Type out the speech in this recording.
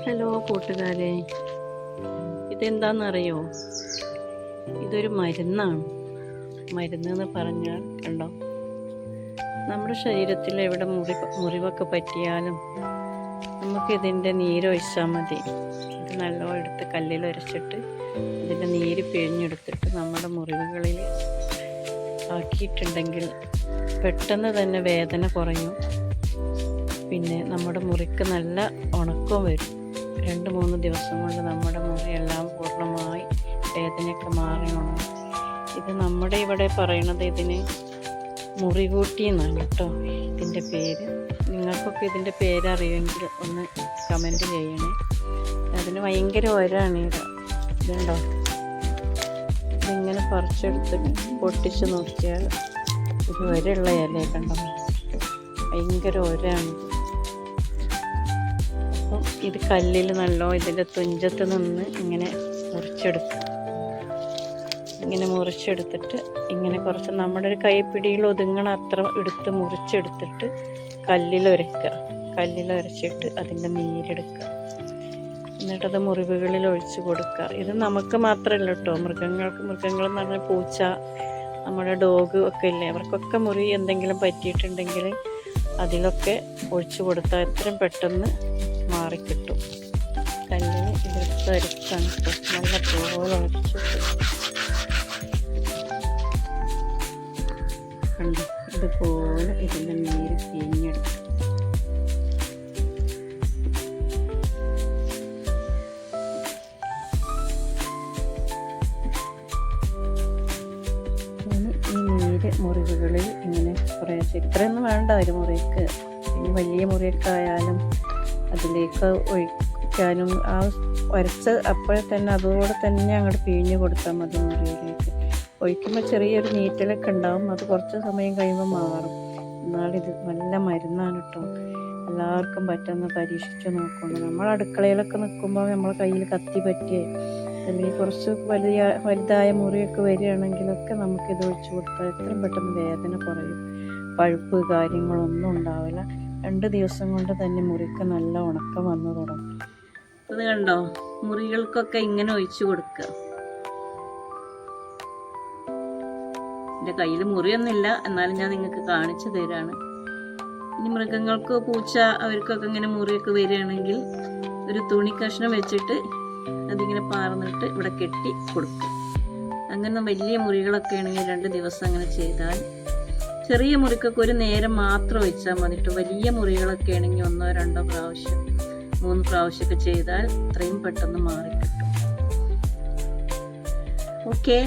Hello കൂട്ടുകാരെ, ഇതെന്താണെന്നറിയോ? ഇതൊരു മരുന്നാണ്. മരുന്ന് പറഞ്ഞാൽ കണ്ടോ, നമ്മുടെ ശരീരത്തിൽ എവിടെ മുറിവൊക്കെ പറ്റിയാലും നമുക്കിതിൻ്റെ നീരൊഴിച്ചാൽ മതി. ഇത് നല്ലോണം എടുത്ത് കല്ലിൽ ഉരച്ചിട്ട് ഇതിൻ്റെ നീര് പിഴിഞ്ഞെടുത്തിട്ട് നമ്മുടെ മുറിവുകളിൽ ആക്കിയിട്ടുണ്ടെങ്കിൽ പെട്ടെന്ന് തന്നെ വേദന കുറയും. പിന്നെ നമ്മുടെ മുറിക്ക് നല്ല ഉണക്കവും വരും. 2-3 ദിവസം കൊണ്ട് നമ്മുടെ മുറിയെല്ലാം പൂർണ്ണമായി വേദനയൊക്കെ മാറി ഉണങ്ങും. ഇത് നമ്മുടെ ഇവിടെ പറയണത് ഇതിന് മുറികൂട്ടി എന്നാണ് കേട്ടോ ഇതിൻ്റെ പേര്. നിങ്ങൾക്കൊക്കെ ഇതിൻ്റെ പേരറിയുമെങ്കിൽ ഒന്ന് കമൻറ്റ് ചെയ്യണേ. അതിന് ഭയങ്കര ഒരാണ് ഇതുണ്ടോ, ഇതിങ്ങനെ പറിച്ചെടുത്ത് പൊട്ടിച്ച് നോക്കിയാൽ ഇത് ഒരയുള്ള ഇല കണ്ടോ, ഭയങ്കര ഒരാണ്. അപ്പം ഇത് കല്ലിൽ നല്ലോ ഇതിൻ്റെ തുഞ്ചത്ത് നിന്ന് ഇങ്ങനെ മുറിച്ചെടുക്കുക. ഇങ്ങനെ മുറിച്ചെടുത്തിട്ട് ഇങ്ങനെ കുറച്ച് നമ്മുടെ ഒരു കൈപ്പിടിയിൽ ഒതുങ്ങണ അത്ര എടുത്ത് മുറിച്ചെടുത്തിട്ട് കല്ലിലൊരക്കുക. കല്ലിലൊരച്ചിട്ട് അതിൻ്റെ നീരെടുക്കുക. എന്നിട്ടത് മുറിവുകളിൽ ഒഴിച്ച് കൊടുക്കുക. ഇത് നമുക്ക് മാത്രമല്ല കേട്ടോ, മൃഗങ്ങളെന്ന് പറഞ്ഞാൽ പൂച്ച, നമ്മുടെ ഡോഗ് ഒക്കെ ഇല്ലേ, അവർക്കൊക്കെ മുറി എന്തെങ്കിലും പറ്റിയിട്ടുണ്ടെങ്കിൽ അതിലൊക്കെ ഒഴിച്ചു കൊടുത്താൽ എത്രയും പെട്ടെന്ന് മാറിക്കിട്ടും. കല്ലിന് ഇതെടുത്ത് അരച്ചാണ് കേട്ടോ, നല്ല പോലെ അരച്ചിട്ട് കണ്ടു. ഇതുപോലെ ഇതിൻ്റെ നീര് പിഴിഞ്ഞെടുക്കും. മുറിവുകളിൽ ഇങ്ങനെ കുറേ ഇത്രയൊന്നും വേണ്ട ഒരു മുറിക്ക്. ഇനി വലിയ മുറിയൊക്കെ ആയാലും അതിലേക്ക് ഒഴിക്കാനും ആ ഉരച്ച അപ്പോഴെ തന്നെ അതോടെ തന്നെ അങ്ങോട്ട് പിഴിഞ്ഞ് കൊടുത്താൽ മതി. മുറിയിലേക്ക് ഒഴിക്കുമ്പോൾ ചെറിയൊരു നീറ്റലൊക്കെ ഉണ്ടാവും, അത് കുറച്ച് സമയം കഴിയുമ്പോൾ മാറും. എന്നാലിത് നല്ല മരുന്നാണ് കേട്ടോ. എല്ലാവർക്കും പറ്റുന്ന പരീക്ഷിച്ച് നോക്കണം. നമ്മൾ അടുക്കളയിലൊക്കെ നിൽക്കുമ്പോൾ നമ്മളെ കയ്യിൽ കത്തി പറ്റിയേ അല്ലെങ്കിൽ കുറച്ച് വലുതായ മുറിയൊക്കെ വരികയാണെങ്കിലൊക്കെ നമുക്കിത് ഒഴിച്ചു കൊടുത്താൽ എത്രയും പെട്ടെന്ന് വേദന കുറയും. പഴുപ്പ് കാര്യങ്ങളൊന്നും ഉണ്ടാവില്ല. 2 ദിവസം കൊണ്ട് തന്നെ മുറിക്ക് നല്ല ഉണക്കം വന്നു തുടങ്ങും. അത് കണ്ടോ, മുറികൾക്കൊക്കെ ഇങ്ങനെ ഒഴിച്ചു കൊടുക്കുക. എൻ്റെ കയ്യിൽ മുറിയൊന്നുമില്ല, എന്നാലും ഞാൻ നിങ്ങൾക്ക് കാണിച്ചു തരാണ്. ഇനി മൃഗങ്ങൾക്ക്, പൂച്ച, അവർക്കൊക്കെ ഇങ്ങനെ മുറിയൊക്കെ വരികയാണെങ്കിൽ ഒരു തുണി കഷ്ണം വെച്ചിട്ട് അതിങ്ങനെ പാർന്നിട്ട് ഇവിടെ കെട്ടി കൊടുക്കും. അങ്ങനെ വലിയ മുറികളൊക്കെ ആണെങ്കിൽ 2 ദിവസം അങ്ങനെ ചെയ്താൽ, ചെറിയ മുറിക്കൊക്കെ ഒരു നേരം മാത്രം വെച്ചാൽ മതിട്ട്. വലിയ മുറികളൊക്കെ ആണെങ്കിൽ 1-2 പ്രാവശ്യം 3 പ്രാവശ്യമൊക്കെ ചെയ്താൽ അത്രയും പെട്ടെന്ന് മാറിക്കിട്ടും. ഓക്കെ.